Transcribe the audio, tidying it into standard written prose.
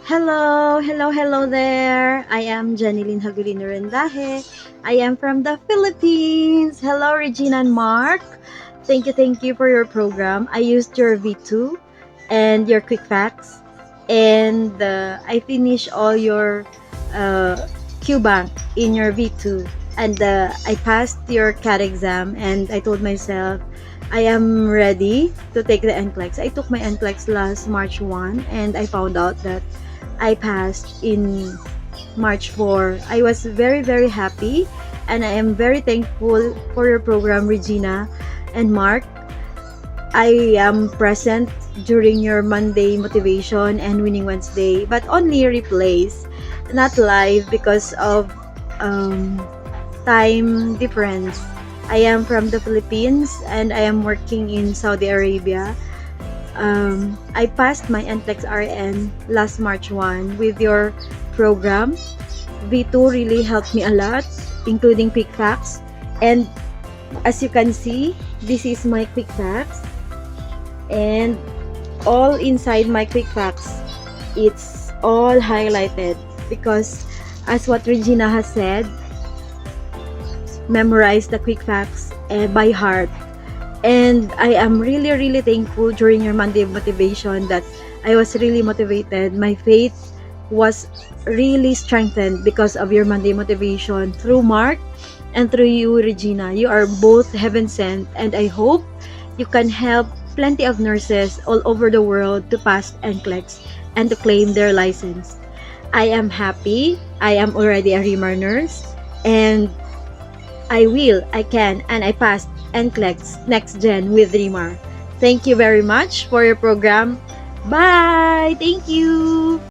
Hello there. I am Janilyn Hagulino Rendaje. I am from the Philippines. Hello, Regina and Mark. Thank you for your program. I used your V2 and your quick facts, and I finished all your uh, Q bank in your V2, and I passed your CAT exam. And I told myself I am ready to take the NCLEX. I took my NCLEX last March 1, and I found out that I passed in March 4. I was very happy, and I am very thankful for your program, Regina and Mark. I am present during your Monday motivation and Winning Wednesday, but only replays, not live because of um, time difference. I am from the Philippines and I am working in Saudi Arabia. I passed my NCLEX RN last March 1 with your program. V2 really helped me a lot, including quick facts. And as you can see, this is my quick facts. And all inside my quick facts, it's all highlighted because as what Regina has said, memorize the quick facts by heart. And I am really thankful during your Monday motivation that I was really motivated. My faith was really strengthened because of your Monday motivation through Mark and through you, Regina. You are both heaven sent, and I hope you can help plenty of nurses all over the world to pass NCLEX and to claim their license. I am happy. I am already a ReMar nurse, and I can, and I passed NCLEX Next Gen with ReMar. Thank you very much for your program. Bye! Thank you!